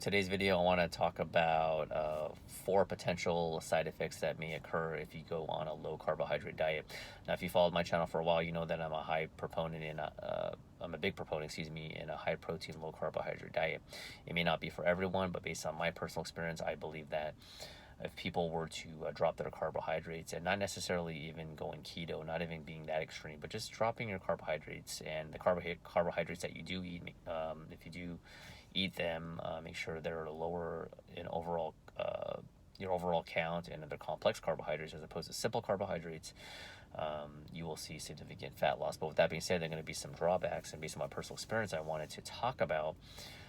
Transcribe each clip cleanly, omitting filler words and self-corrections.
Today's video, I want to talk about 4 potential side effects that may occur if you go on a low carbohydrate diet. Now, if you followed my channel for a while, you know that I'm a big proponent, in a high protein, low carbohydrate diet. It may not be for everyone, but based on my personal experience, I believe that if people were to drop their carbohydrates, and not necessarily even going keto, not even being that extreme, but just dropping your carbohydrates and the carbohydrates that you do eat, if you do eat them, make sure they're lower in overall your overall count and they're complex carbohydrates as opposed to simple carbohydrates. You will see significant fat loss. But with that being said, there are going to be some drawbacks, and based on my personal experience, I wanted to talk about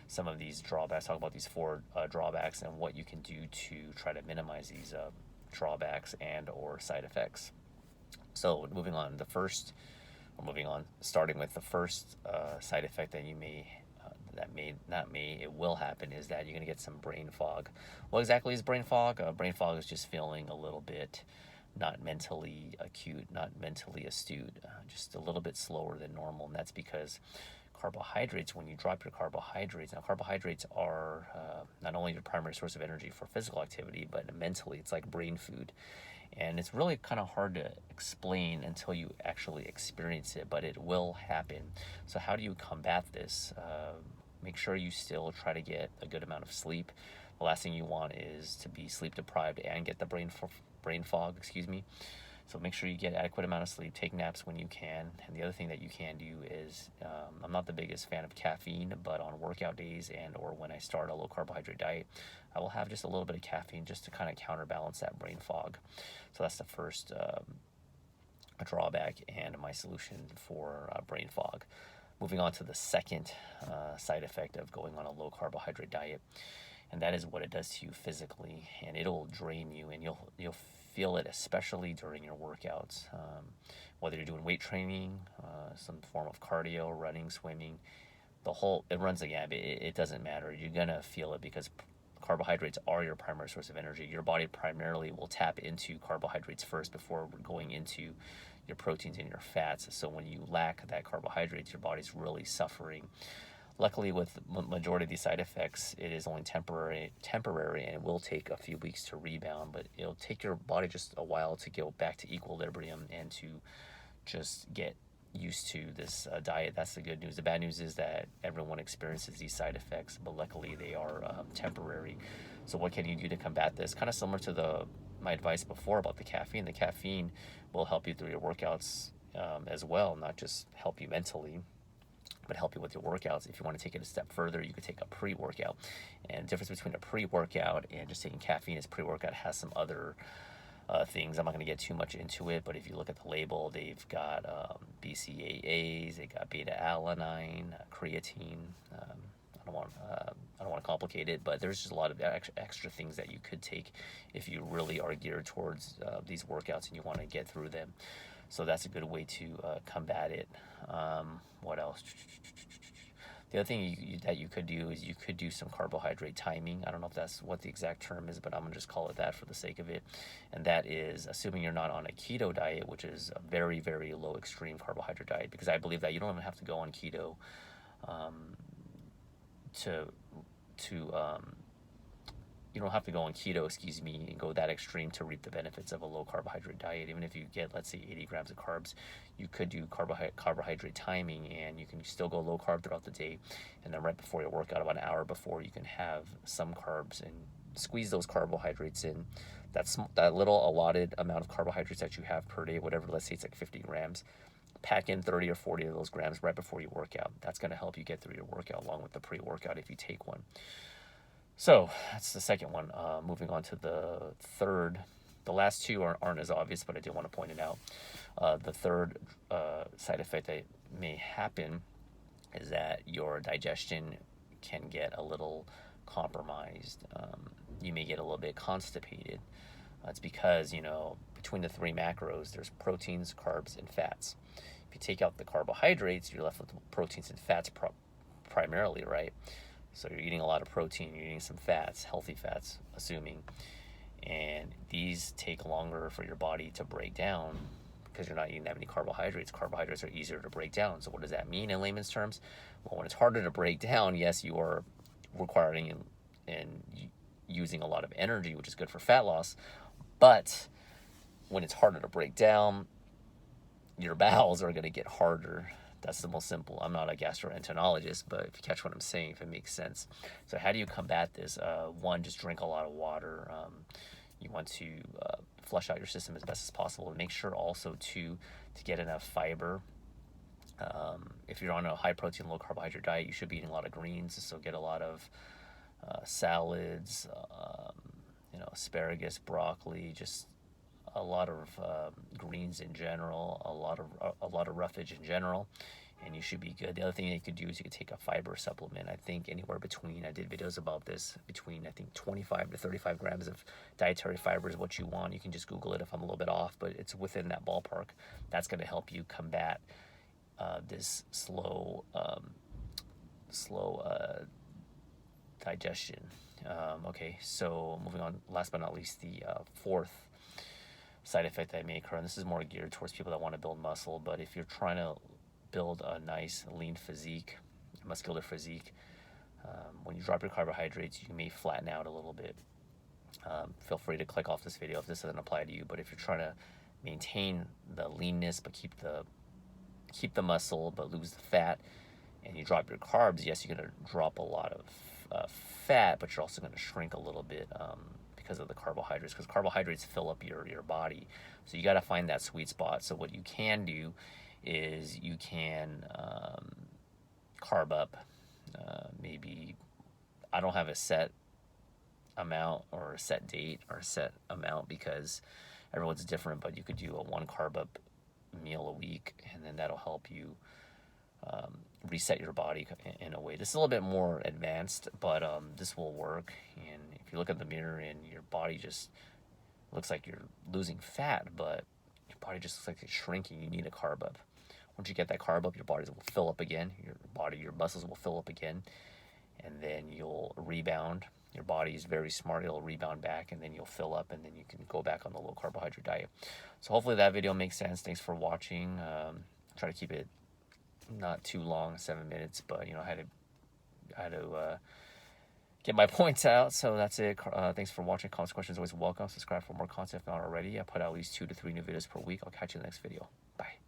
some of these drawbacks, talk about these 4 drawbacks and what you can do to try to minimize these drawbacks and or side effects. So starting with the first side effect that it will happen, is that you're going to get some brain fog. What exactly is brain fog? Brain fog is just feeling a little bit not mentally acute, not mentally astute, just a little bit slower than normal. And that's because carbohydrates, when you drop your carbohydrates, now carbohydrates are not only your primary source of energy for physical activity, but mentally it's like brain food. And it's really kind of hard to explain until you actually experience it, but it will happen. So how do you combat this? Make sure you still try to get a good amount of sleep. The last thing you want is to be sleep deprived and get the brain fog, So make sure you get adequate amount of sleep, take naps when you can. And the other thing that you can do is, I'm not the biggest fan of caffeine, but on workout days and or when I start a low carbohydrate diet, I will have just a little bit of caffeine just to kind of counterbalance that brain fog. So that's the first drawback and my solution for brain fog. Moving on to the second side effect of going on a low carbohydrate diet, and that is what it does to you physically, and it'll drain you, and you'll feel it especially during your workouts, whether you're doing weight training, some form of cardio, running, swimming. It runs the gamut. It doesn't matter. You're gonna feel it because carbohydrates are your primary source of energy. Your body primarily will tap into carbohydrates first before going into your proteins and your fats. So when you lack that carbohydrates, your body's really suffering. Luckily, with majority of these side effects, it is only temporary, and it will take a few weeks to rebound, but it'll take your body just a while to go back to equilibrium and to just get used to this diet. That's the good news. The bad news is that everyone experiences these side effects, but luckily they are temporary. So what can you do to combat this? Kind of similar to my advice before about the caffeine. The caffeine will help you through your workouts as well, not just help you mentally, but help you with your workouts. If you want to take it a step further, you could take a pre-workout. And the difference between a pre-workout and just taking caffeine is pre-workout has some other things. I'm not going to get too much into it, but if you look at the label, they've got BCAAs, they got beta-alanine, creatine. I don't want to complicate it, but there's just a lot of extra things that you could take if you really are geared towards these workouts and you want to get through them. So that's a good way to combat it. What else? The other thing that you could do is you could do some carbohydrate timing. I don't know if that's what the exact term is, but I'm going to just call it that for the sake of it. And that is assuming you're not on a keto diet, which is a very, very low extreme carbohydrate diet, because I believe that you don't even have to go on keto you don't have to go on keto, and go that extreme to reap the benefits of a low carbohydrate diet. Even if you get, let's say, 80 grams of carbs, you could do carbohydrate timing, and you can still go low carb throughout the day. And then right before your workout, about an hour before, you can have some carbs and squeeze those carbohydrates in. That little allotted amount of carbohydrates that you have per day, whatever, let's say it's like 50 grams. Pack in 30 or 40 of those grams right before you work out. That's going to help you get through your workout along with the pre-workout if you take one. So that's the second one. Moving on to the third. The last two aren't as obvious, but I do want to point it out. The third side effect that may happen is that your digestion can get a little compromised. You may get a little bit constipated. It's because, between the 3 macros, there's proteins, carbs, and fats. If you take out the carbohydrates, you're left with proteins and fats primarily, right? So you're eating a lot of protein, you're eating some fats, healthy fats, assuming. And these take longer for your body to break down because you're not eating that many carbohydrates. Carbohydrates are easier to break down. So what does that mean in layman's terms? Well, when it's harder to break down, yes, you are requiring and using a lot of energy, which is good for fat loss. But when it's harder to break down, your bowels are going to get harder. That's the most simple. I'm not a gastroenterologist, but if you catch what I'm saying, if it makes sense. So how do you combat this? One, just drink a lot of water. You want to flush out your system as best as possible. And make sure also to get enough fiber. If you're on a high protein, low carbohydrate diet, you should be eating a lot of greens. So get a lot of salads, asparagus, broccoli, just a lot of greens in general, a lot of roughage in general, and you should be good. The other thing that you could do is you could take a fiber supplement. I think anywhere between, I did videos about this, between I think 25 to 35 grams of dietary fiber is what you want. You can just Google it if I'm a little bit off, but it's within that ballpark. That's going to help you combat this slow digestion. Okay, so moving on, last but not least, the fourth side effect that may occur, and this is more geared towards people that want to build muscle, but if you're trying to build a nice lean physique, muscular physique, when you drop your carbohydrates, you may flatten out a little bit. Feel free to click off this video if this doesn't apply to you, but if you're trying to maintain the leanness but keep the muscle but lose the fat, and you drop your carbs, yes, you're going to drop a lot of fat, but you're also going to shrink a little bit because of the carbohydrates, because carbohydrates fill up your body. So you got to find that sweet spot. So what you can do is you can carb up. Maybe, I don't have a set amount or a set date or a set amount because everyone's different, but you could do a 1 carb up meal a week, and then that'll help you reset your body in a way. This is a little bit more advanced, but this will work. And if you look in the mirror and your body just looks like you're losing fat, but your body just looks like it's shrinking, you need a carb up. Once you get that carb up, your body will fill up again. Your muscles will fill up again, and then you'll rebound. Your body is very smart. It'll rebound back, and then you'll fill up, and then you can go back on the low carbohydrate diet. So hopefully that video makes sense. Thanks for watching. Try to keep it not too long, 7 minutes, but I had to get my points out. So that's it. Thanks for watching. Comments, questions, always welcome. Subscribe for more content if not already. I put out at least 2 to 3 new videos per week. I'll catch you in the next video. Bye.